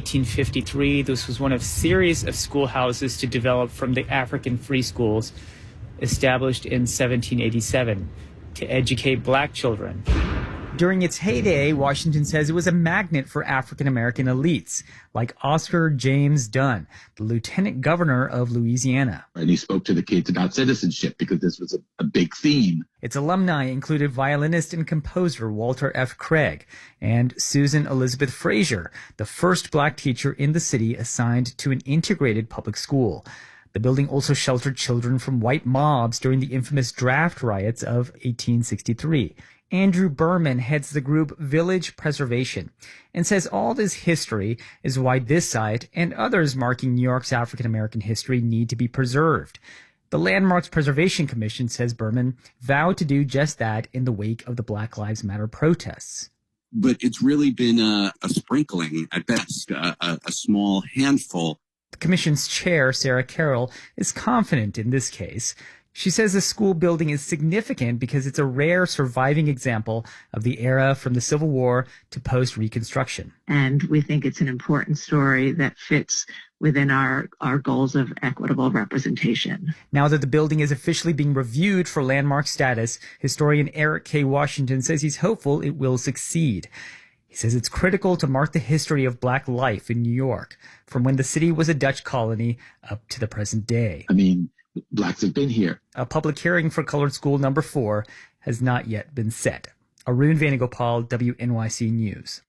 1853, this was one of a series of schoolhouses to develop from the African free schools established in 1787 to educate black children. During its heyday, Washington says it was a magnet for African-American elites, like Oscar James Dunn, the lieutenant governor of Louisiana. And he spoke to the kids about citizenship because this was a big theme. Its alumni included violinist and composer Walter F. Craig and Susan Elizabeth Frazier, the first black teacher in the city assigned to an integrated public school. The building also sheltered children from white mobs during the infamous draft riots of 1863. Andrew Berman heads the group Village Preservation and says all this history is why this site and others marking New York's African-American history need to be preserved. The Landmarks Preservation Commission, says Berman, vowed to do just that in the wake of the Black Lives Matter protests. But it's really been a sprinkling at best, a small handful. The commission's chair, Sarah Carroll, is confident in this case. She says the school building is significant because it's a rare surviving example of the era from the Civil War to post-Reconstruction. And we think it's an important story that fits within our goals of equitable representation. Now that the building is officially being reviewed for landmark status, historian Eric K. Washington says he's hopeful it will succeed. He says it's critical to mark the history of black life in New York, from when the city was a Dutch colony up to the present day. I mean, blacks have been here. A public hearing for Colored School number 4 has not yet been set. Arun Venugopal, WNYC News.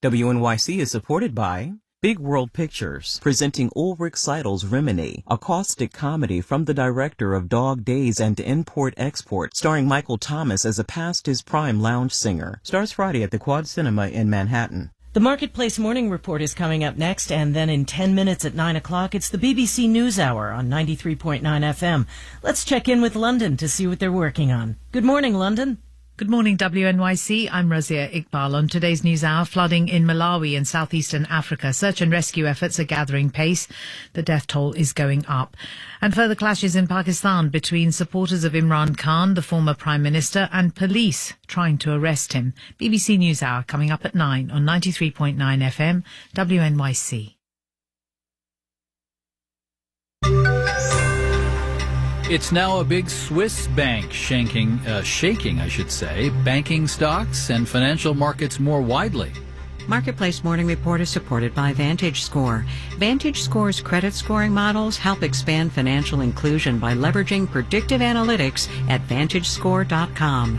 WNYC is supported by Big World Pictures, presenting Ulrich Seidel's Rimini, a caustic comedy from the director of Dog Days and Import-Export, starring Michael Thomas as a past his prime lounge singer. Starts Friday at the Quad Cinema in Manhattan. The Marketplace Morning Report is coming up next, and then in 10 minutes at 9 o'clock, it's the BBC NewsHour on 93.9 FM. Let's check in with London to see what they're working on. Good morning, London. Good morning, WNYC. I'm Razia Iqbal. On today's NewsHour, flooding in Malawi and southeastern Africa. Search and rescue efforts are gathering pace. The death toll is going up. And further clashes in Pakistan between supporters of Imran Khan, the former Prime Minister, and police trying to arrest him. BBC NewsHour coming up at 9 on 93.9 FM, WNYC. It's now a big Swiss bank shaking, banking stocks and financial markets more widely. Marketplace Morning Report is supported by VantageScore. VantageScore's credit scoring models help expand financial inclusion by leveraging predictive analytics at VantageScore.com.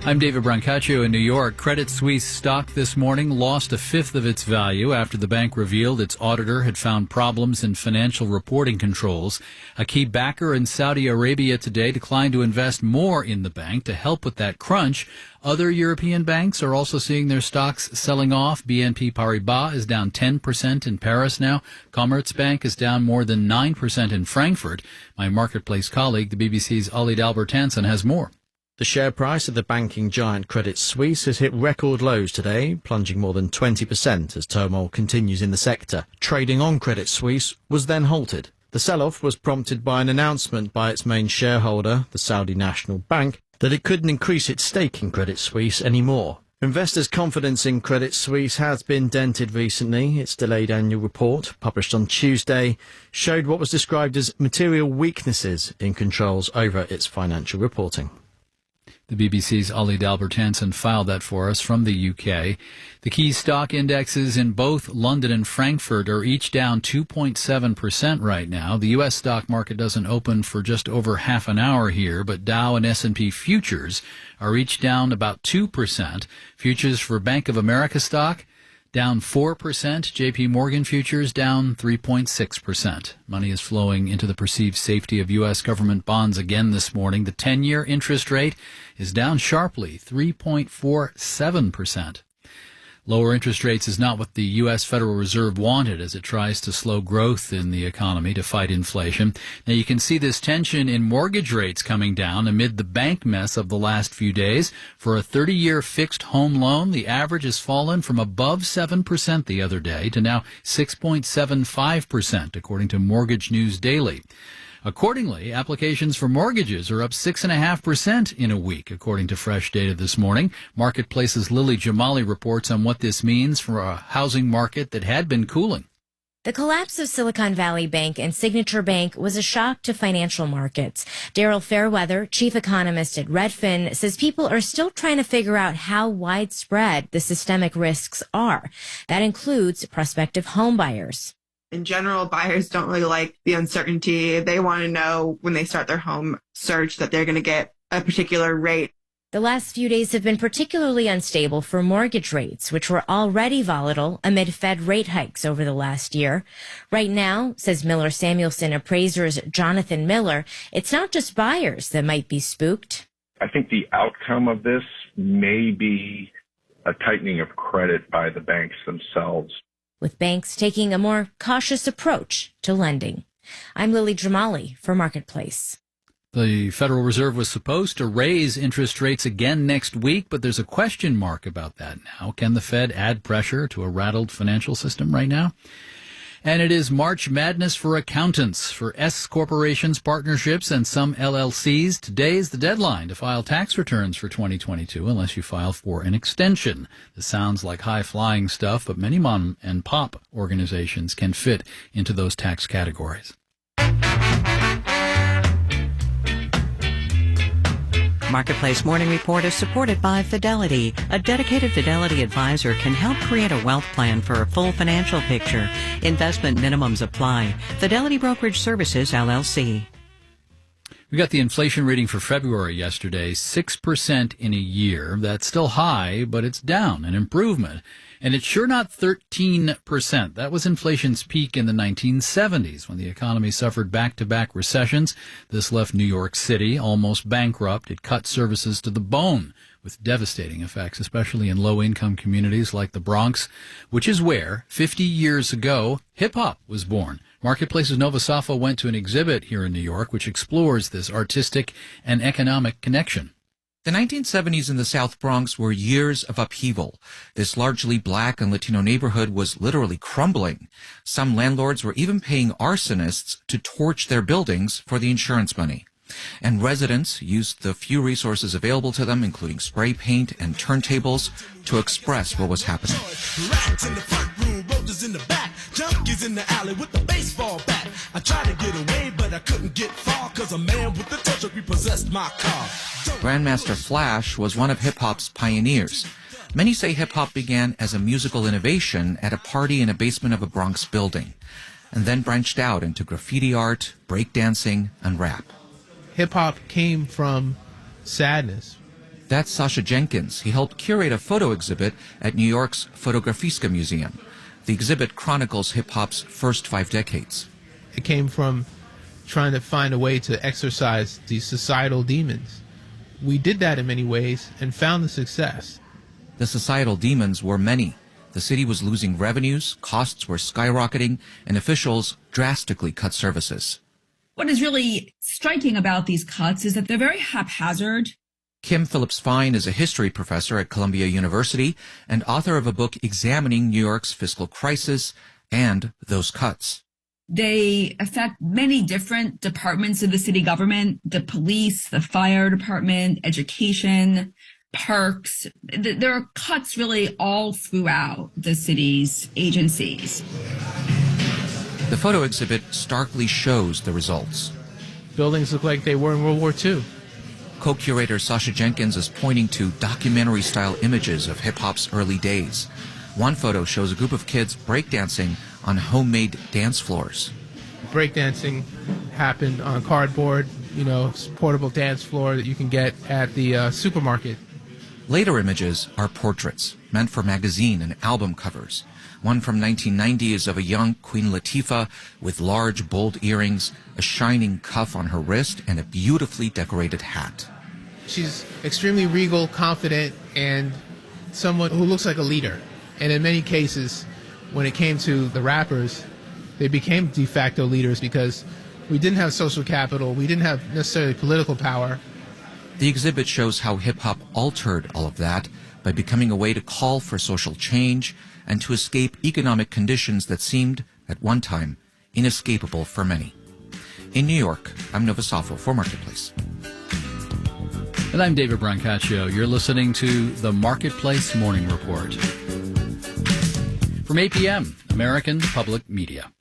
I'm David Brancaccio in New York. Credit Suisse stock this morning lost a fifth of its value after the bank revealed its auditor had found problems in financial reporting controls. A key backer in Saudi Arabia today declined to invest more in the bank to help with that crunch. Other European banks are also seeing their stocks selling off. BNP Paribas is down 10% in Paris now. Commerzbank is down more than 9% in Frankfurt. My Marketplace colleague, the BBC's Ollie Dalbert-Hansen, has more. The share price of the banking giant Credit Suisse has hit record lows today, plunging more than 20% as turmoil continues in the sector. Trading on Credit Suisse was then halted. The sell-off was prompted by an announcement by its main shareholder, the Saudi National Bank, that it couldn't increase its stake in Credit Suisse anymore. Investors' confidence in Credit Suisse has been dented recently. Its delayed annual report, published on Tuesday, showed what was described as material weaknesses in controls over its financial reporting. The BBC's Ollie Dalbert-Hansen filed that for us from the UK. The key stock indexes in both London and Frankfurt are each down 2.7% right now. The U.S. stock market doesn't open for just over half an hour here, but Dow and S&P futures are each down about 2%. Futures for Bank of America stock down 4%. JP Morgan futures down 3.6%. Money is flowing into the perceived safety of U.S. government bonds again this morning. The 10-year interest rate is down sharply, 3.47%. Lower interest rates is not what the U.S. Federal Reserve wanted as it tries to slow growth in the economy to fight inflation. Now, you can see this tension in mortgage rates coming down amid the bank mess of the last few days. For a 30-year fixed home loan, the average has fallen from above 7% the other day to now 6.75%, according to Mortgage News Daily. Accordingly, applications for mortgages are up 6.5% in a week, according to fresh data this morning. Marketplace's Lily Jamali reports on what this means for a housing market that had been cooling. The collapse of Silicon Valley Bank and Signature Bank was a shock to financial markets. Daryl Fairweather, chief economist at Redfin, says people are still trying to figure out how widespread the systemic risks are. That includes prospective home buyers. In general, buyers don't really like the uncertainty. They want to know when they start their home search that they're going to get a particular rate. The last few days have been particularly unstable for mortgage rates, which were already volatile amid Fed rate hikes over the last year. Right now, says Miller Samuelson appraisers Jonathan Miller, it's not just buyers that might be spooked. I think the outcome of this may be a tightening of credit by the banks themselves, with banks taking a more cautious approach to lending. I'm Lily Jamali for Marketplace. The Federal Reserve was supposed to raise interest rates again next week, but there's a question mark about that now. Can the Fed add pressure to a rattled financial system right now? And it is March Madness for accountants, for S corporations, partnerships, and some LLCs. Today is the deadline to file tax returns for 2022, unless you file for an extension. This sounds like high-flying stuff, but many mom and pop organizations can fit into those tax categories. Marketplace Morning Report is supported by Fidelity. A dedicated Fidelity advisor can help create a wealth plan for a full financial picture. Investment minimums apply. Fidelity Brokerage Services, LLC. We got the inflation reading for February yesterday, 6% in a year. That's still high, but it's down, an improvement. And it's sure not 13%. That was inflation's peak in the 1970s when the economy suffered back-to-back recessions. This left New York City almost bankrupt. It cut services to the bone with devastating effects, especially in low-income communities like the Bronx, which is where, 50 years ago, hip-hop was born. Marketplace's Nova Safa went to an exhibit here in New York which explores this artistic and economic connection. The 1970s in the South Bronx were years of upheaval. This largely black and Latino neighborhood was literally crumbling. Some landlords were even paying arsonists to torch their buildings for the insurance money. And residents used the few resources available to them, including spray paint and turntables, to express what was happening. Rats in the front room, roaches in the back, junkies in the alley with the baseball bat. I tried to get away, but I couldn't get far, cause a man with the touch repossessed my car. Grandmaster Flash was one of hip-hop's pioneers. Many say hip-hop began as a musical innovation at a party in a basement of a Bronx building, and then branched out into graffiti art, breakdancing, and rap. Hip-hop came from sadness. That's Sasha Jenkins. He helped curate a photo exhibit at New York's Fotografiska Museum. The exhibit chronicles hip-hop's first 5 decades. It came from trying to find a way to exorcise these societal demons. We did that in many ways and found the success. The societal demons were many. The city was losing revenues, costs were skyrocketing, and officials drastically cut services. What is really striking about these cuts is that they're very haphazard. Kim Phillips-Fine is a history professor at Columbia University and author of a book examining New York's fiscal crisis and those cuts. They affect many different departments of the city government, the police, the fire department, education, parks. There are cuts really all throughout the city's agencies. The photo exhibit starkly shows the results. Buildings look like they were in World War II. Co-curator Sasha Jenkins is pointing to documentary-style images of hip-hop's early days. One photo shows a group of kids breakdancing on homemade dance floors. Breakdancing happened on cardboard, portable dance floor that you can get at the supermarket. Later images are portraits meant for magazine and album covers. One from 1990 is of a young Queen Latifah with large, bold earrings, a shining cuff on her wrist, and a beautifully decorated hat. She's extremely regal, confident, and someone who looks like a leader. And in many cases, when it came to the rappers, they became de facto leaders because we didn't have social capital, we didn't have necessarily political power. The exhibit shows how hip-hop altered all of that by becoming a way to call for social change and to escape economic conditions that seemed, at one time, inescapable for many. In New York, I'm Nova Safo for Marketplace. And I'm David Brancaccio. You're listening to the Marketplace Morning Report. From APM, American Public Media.